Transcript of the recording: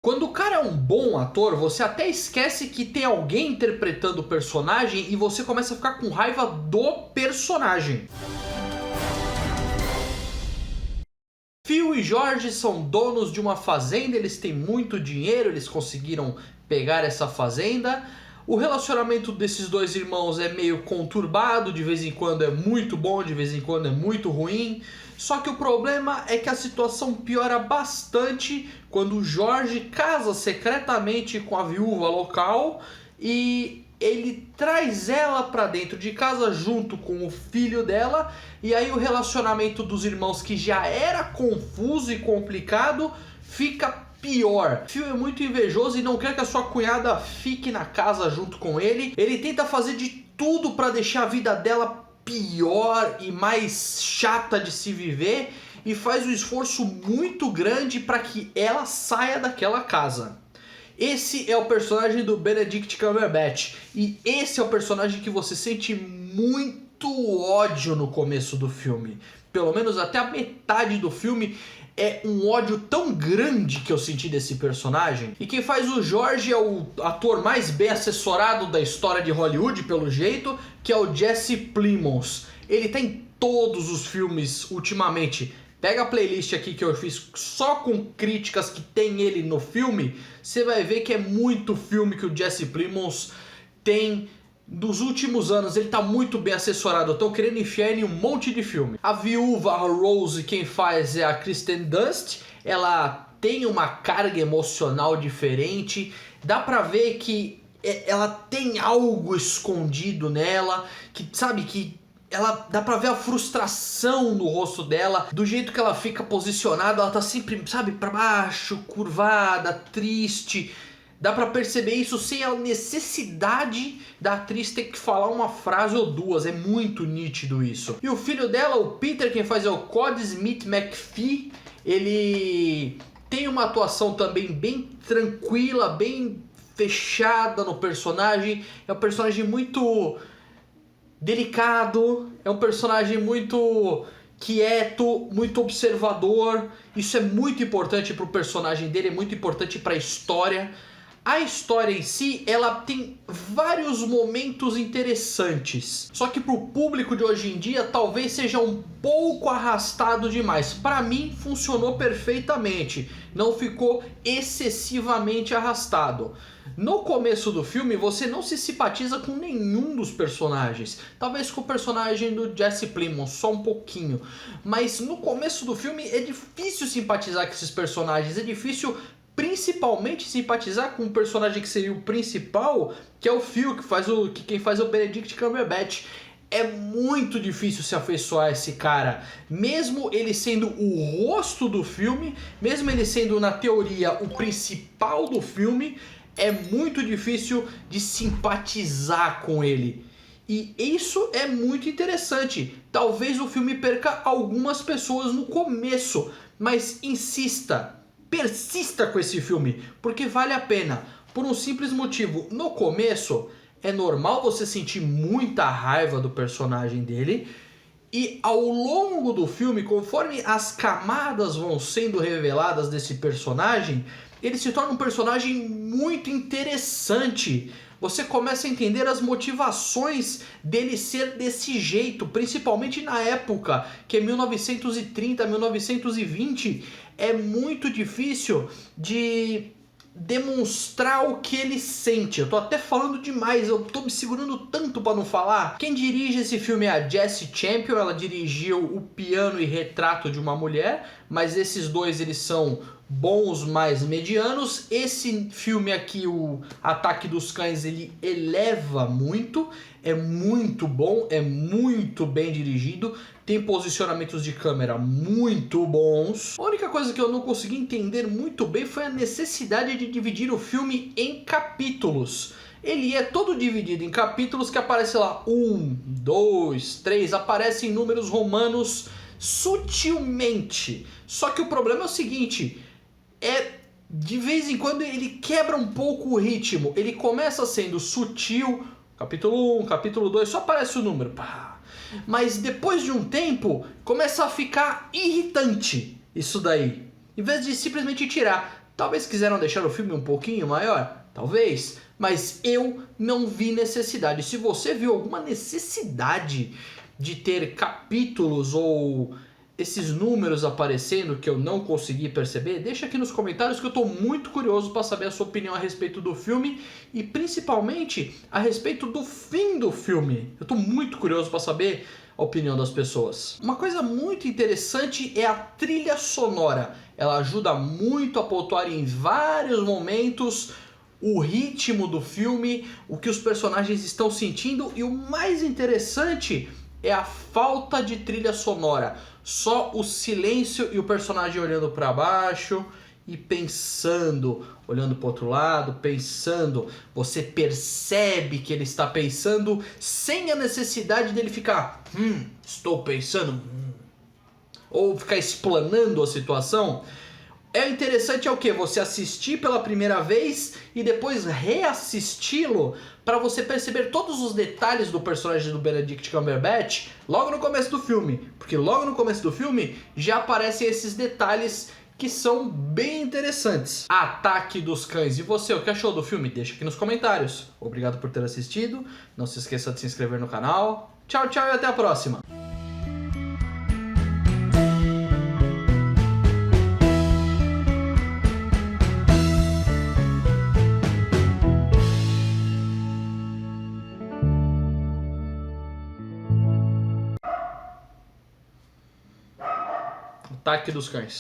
Quando o cara é um bom ator, você até esquece que tem alguém interpretando o personagem e você começa a ficar com raiva do personagem. Phil e George são donos de uma fazenda, eles têm muito dinheiro, eles conseguiram pegar essa fazenda. O relacionamento desses dois irmãos é meio conturbado, de vez em quando é muito bom, de vez em quando é muito ruim. Só que o problema é que a situação piora bastante quando o George casa secretamente com a viúva local e ele traz ela pra dentro de casa junto com o filho dela, e aí o relacionamento dos irmãos, que já era confuso e complicado, fica pior. Phil é muito invejoso e não quer que a sua cunhada fique na casa junto com ele. Ele tenta fazer de tudo para deixar a vida dela pior e mais chata de se viver, e faz um esforço muito grande para que ela saia daquela casa. Esse é o personagem do Benedict Cumberbatch, e esse é o personagem que você sente muito ódio no começo do filme. Pelo menos até a metade do filme é um ódio tão grande que eu senti desse personagem. E quem faz o George é o ator mais bem assessorado da história de Hollywood, pelo jeito, que é o Jesse Plemons. Ele tá em todos os filmes ultimamente. Pega a playlist aqui que eu fiz só com críticas que tem ele no filme, você vai ver que é muito filme que o Jesse Plemons tem dos últimos anos. Ele tá muito bem assessorado, eu tô querendo enfiar ele em um monte de filme. A viúva, a Rose, quem faz é a Kristen Dunst. Ela tem uma carga emocional diferente, dá pra ver que ela tem algo escondido nela, que sabe que ela dá pra ver a frustração no rosto dela, do jeito que ela fica posicionada, ela tá sempre, sabe, pra baixo, curvada, triste. Dá pra perceber isso sem a necessidade da atriz ter que falar uma frase ou duas, é muito nítido isso. E o filho dela, o Peter, quem faz é o Cody Smith McPhee, ele tem uma atuação também bem tranquila, bem fechada no personagem, é um personagem muito delicado, é um personagem muito quieto, muito observador. Isso é muito importante pro personagem dele, é muito importante pra história. A história em si, ela tem vários momentos interessantes, só que pro público de hoje em dia talvez seja um pouco arrastado demais. Pra mim funcionou perfeitamente, não ficou excessivamente arrastado. No começo do filme você não se simpatiza com nenhum dos personagens, talvez com o personagem do Jesse Plemons, só um pouquinho, mas no começo do filme é difícil simpatizar com esses personagens, é difícil principalmente simpatizar com o personagem que seria o principal, que é o Phil, quem faz o Benedict Cumberbatch. É muito difícil se afeiçoar a esse cara, mesmo ele sendo o rosto do filme, mesmo ele sendo na teoria o principal do filme, é muito difícil de simpatizar com ele. E isso é muito interessante. Talvez o filme perca algumas pessoas no começo, mas insista, persista com esse filme, porque vale a pena, por um simples motivo. No começo é normal você sentir muita raiva do personagem dele, e ao longo do filme, conforme as camadas vão sendo reveladas desse personagem, ele se torna um personagem muito interessante. Você começa a entender as motivações dele ser desse jeito, principalmente na época, que é 1930, 1920, é muito difícil de demonstrar o que ele sente. Eu tô até falando demais, eu tô me segurando tanto pra não falar. Quem dirige esse filme é a Jessie Champion, ela dirigiu O Piano e Retrato de uma Mulher, mas esses dois eles são bons, mais medianos. Esse filme aqui, o Ataque dos Cães, ele eleva muito, é muito bom, é muito bem dirigido, tem posicionamentos de câmera muito bons. A única coisa que eu não consegui entender muito bem foi a necessidade de dividir o filme em capítulos. Ele é todo dividido em capítulos que aparece lá 1, 2, 3, aparecem números romanos sutilmente. Só que o problema é o seguinte, de vez em quando ele quebra um pouco o ritmo. Ele começa sendo sutil, capítulo 1, capítulo 2, só aparece o número, pá. Mas depois de um tempo começa a ficar irritante isso daí. Em vez de simplesmente tirar Talvez quiseram deixar o filme um pouquinho maior, talvez, mas eu não vi necessidade. Se você viu alguma necessidade de ter capítulos ou esses números aparecendo que eu não consegui perceber, deixa aqui nos comentários que eu estou muito curioso para saber a sua opinião a respeito do filme e principalmente a respeito do fim do filme. Eu estou muito curioso para saber a opinião das pessoas. Uma coisa muito interessante é a trilha sonora. Ela ajuda muito a pontuar em vários momentos o ritmo do filme, o que os personagens estão sentindo, e o mais interessante é a falta de trilha sonora. Só o silêncio e o personagem olhando para baixo e pensando, olhando para o outro lado, pensando. Você percebe que ele está pensando sem a necessidade dele ficar estou pensando, ou ficar explanando a situação. É interessante é o que? Você assistir pela primeira vez e depois reassisti-lo para você perceber todos os detalhes do personagem do Benedict Cumberbatch logo no começo do filme. Porque logo no começo do filme já aparecem esses detalhes que são bem interessantes. Ataque dos Cães. E você, o que achou do filme? Deixa aqui nos comentários. Obrigado por ter assistido. Não se esqueça de se inscrever no canal. Tchau, tchau e até a próxima. Ataque dos Cães.